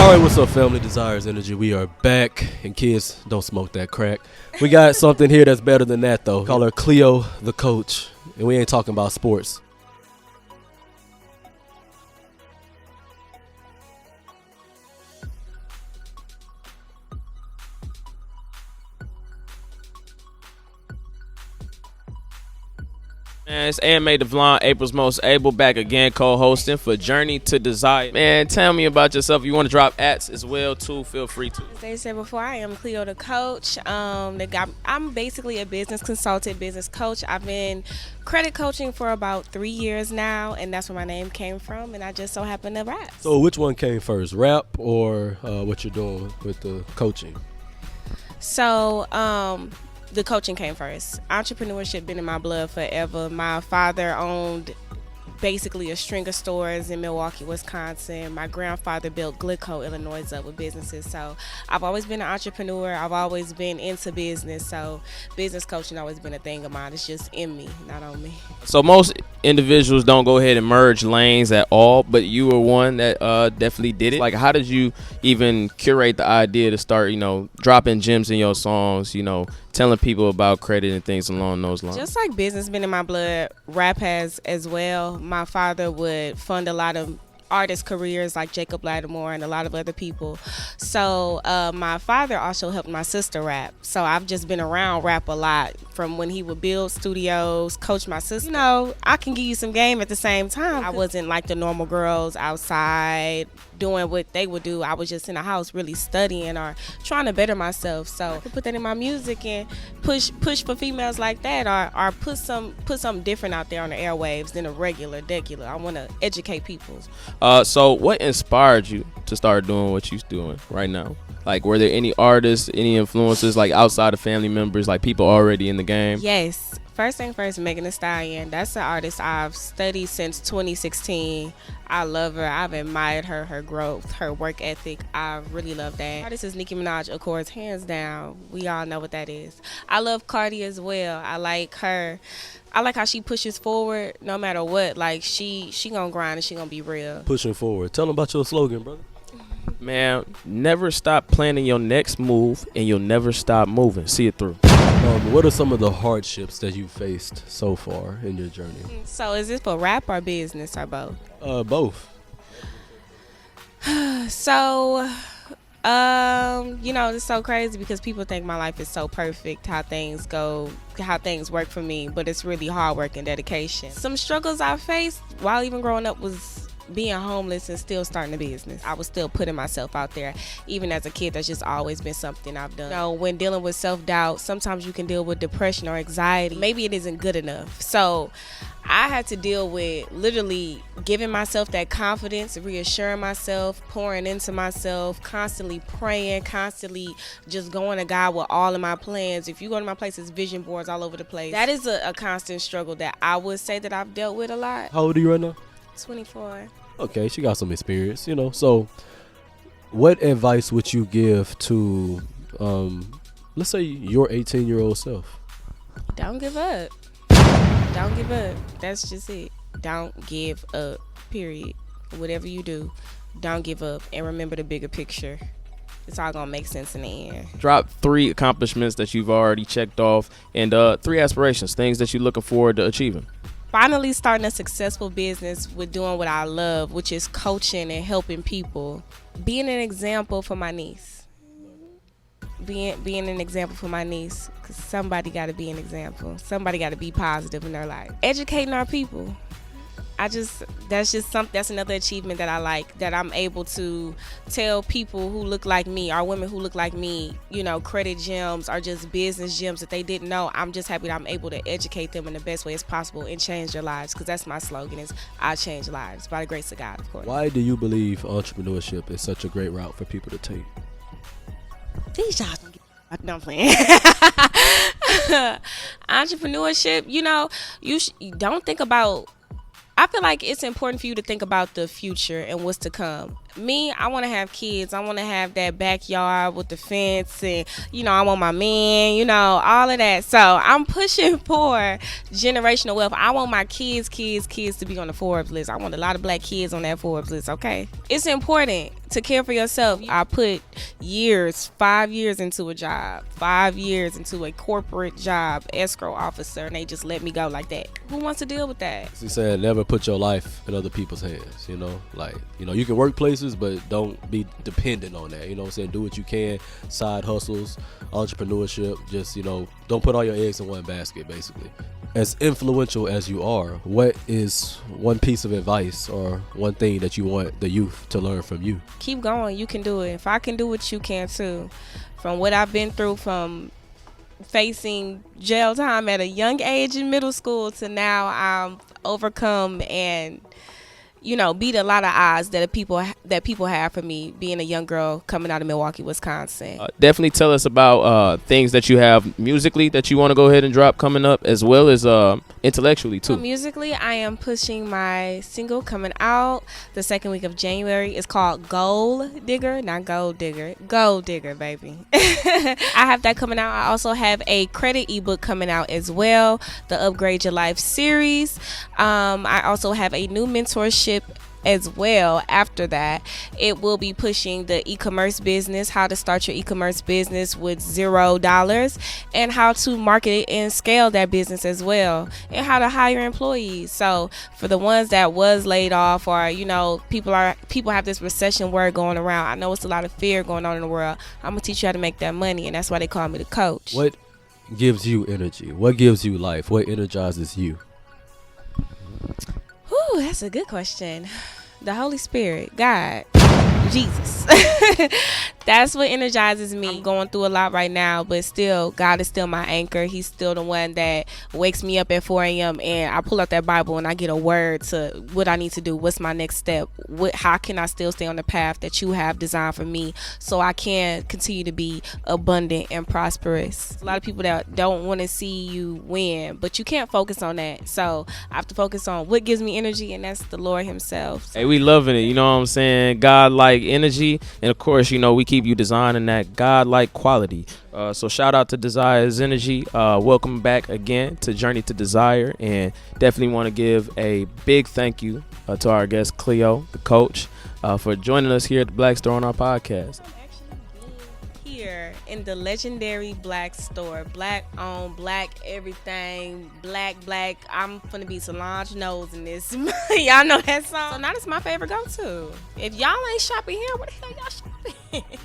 Alright, what's up, family? Desires Energy. We are back, and kids, don't smoke that crack. We got something here that's better than that, though. Call her Cleo the coach, and we ain't talking about sports. Man, it's AMA Devlon, April's Most Able, back again co-hosting for Journey to Desire. Man, tell me about yourself. If you want to drop ats as well, too, feel free to. As I said before, I am Cleo the coach. I'm basically a business consultant, business coach. I've been credit coaching for about 3 years now, and that's where my name came from, and I just so happen to rap. So which one came first, rap or what you're doing with the coaching? So, the coaching came first. Entrepreneurship been in my blood forever. My father owned basically a string of stores in Milwaukee, Wisconsin. My grandfather built Glico, Illinois up with businesses. So I've always been an entrepreneur. I've always been into business. So business coaching always been a thing of mine. It's just in me, not on me. So most individuals don't go ahead and merge lanes at all, but you were one that definitely did it. Like, how did you even curate the idea to start, dropping gems in your songs, telling people about credit and things along those lines? Just like business been in my blood, rap has as well. My father would fund a lot of artist careers like Jacob Lattimore and a lot of other people. So my father also helped my sister rap. So I've just been around rap a lot from when he would build studios, coach my sister. I can give you some game at the same time. I wasn't like the normal girls outside doing what they would do. I was just in the house really studying or trying to better myself. So I could put that in my music and push for females like that, or put something different out there on the airwaves than a regular. I want to educate people. So what inspired you to start doing what you're doing right now? Like, were there any artists, any influences, like outside of family members, like people already in the game? Yes. First thing first, Megan Thee Stallion. That's an artist I've studied since 2016. I love her. I've admired her growth, her work ethic. I really love that. Artist is Nicki Minaj, of course, hands down. We all know what that is. I love Cardi as well. I like her. I like how she pushes forward no matter what. Like, she gonna grind and she gonna be real. Pushing forward. Tell them about your slogan, brother. Man, never stop planning your next move, and you'll never stop moving. See it through. What are some of the hardships that you faced so far in your journey? So is this for rap or business or both? Both. So, it's so crazy because people think my life is so perfect, how things go, how things work for me, but it's really hard work and dedication. Some struggles I faced while even growing up was being homeless and still starting a business. I was still putting myself out there. Even as a kid, that's just always been something I've done. When dealing with self-doubt, sometimes you can deal with depression or anxiety. Maybe it isn't good enough. So I had to deal with literally giving myself that confidence, reassuring myself, pouring into myself, constantly praying, constantly just going to God with all of my plans. If you go to my place, it's vision boards all over the place. That is a constant struggle that I would say that I've dealt with a lot. How old are you right now? 24. Okay, she got some experience, So what advice would you give to, let's say, your 18-year-old self? Don't give up. Don't give up. That's just it. Don't give up, period. Whatever you do, don't give up. And remember the bigger picture. It's all going to make sense in the end. Drop 3 accomplishments that you've already checked off, and 3 aspirations, things that you're looking forward to achieving. Finally starting a successful business with doing what I love, which is coaching and helping people. Being an example for my niece. Being an example for my niece, because somebody got to be an example. Somebody got to be positive in their life. Educating our people. That's another achievement that I like, that I'm able to tell people who look like me, or women who look like me, credit gems or just business gems that they didn't know. I'm just happy that I'm able to educate them in the best way as possible and change their lives, because that's my slogan, is I change lives by the grace of God, of course. Why do you believe entrepreneurship is such a great route for people to take? These y'all don't get. No, I'm playing. Entrepreneurship, you don't think about. I feel like it's important for you to think about the future and what's to come. Me, I want to have kids. I want to have that backyard with the fence, and I want my man, all of that. So I'm pushing for generational wealth. I want my kids to be on the Forbes list. I want a lot of black kids on that Forbes list. Okay, it's important to care for yourself. I put 5 years into a job, 5 years into a corporate job, escrow officer, and they just let me go like that. Who wants to deal with that? He said, never put your life in other people's hands. You can work places, but don't be dependent on that. You know what I'm saying? Do what you can. Side hustles, entrepreneurship. Just don't put all your eggs in one basket, basically. As influential as you are, what is one piece of advice or one thing that you want the youth to learn from you? Keep going. You can do it. If I can do it, you can too. From what I've been through, from facing jail time at a young age in middle school to now, I've overcome and beat a lot of odds that people have for me, being a young girl coming out of Milwaukee, Wisconsin. Definitely tell us about things that you have musically that you want to go ahead and drop coming up, as well as intellectually too. So musically, I am pushing my single coming out the second week of January. It's called Gold Digger, not Gold Digger. Gold Digger, baby. I have that coming out. I also have a credit ebook coming out as well, the Upgrade Your Life series. I also have a new mentorship as well. After that, it will be pushing the e-commerce business, how to start your e-commerce business with $0, and how to market it and scale that business as well, and how to hire employees. So for the ones that was laid off, or people have this recession word going around, I know it's a lot of fear going on in the world. I'm gonna teach you how to make that money, and that's why they call me the coach. What gives you energy? What gives you life? What energizes you? Ooh, that's a good question. The Holy Spirit, God, Jesus. That's what energizes me. I'm going through a lot right now, but still, God is still my anchor. He's still the one that wakes me up at 4 a.m. and I pull out that Bible and I get a word to what I need to do. What's my next step? How can I still stay on the path that you have designed for me, so I can continue to be abundant and prosperous? A lot of people that don't want to see you win, but you can't focus on that. So I have to focus on what gives me energy, and that's the Lord himself. So. Hey, we loving it. You know what I'm saying? God-like energy. And of course, we keep you designing that God-like quality. So shout out to Desire's Energy. Welcome back again to Journey to Desire, and definitely want to give a big thank you to our guest Cleo, the coach, for joining us here at the Black Store on our podcast. Here in the legendary Black Store, black owned, black everything, black. I'm finna be Solange Knowles in this. Y'all know that song. So now that's my favorite go-to. If y'all ain't shopping here, where the hell y'all shopping?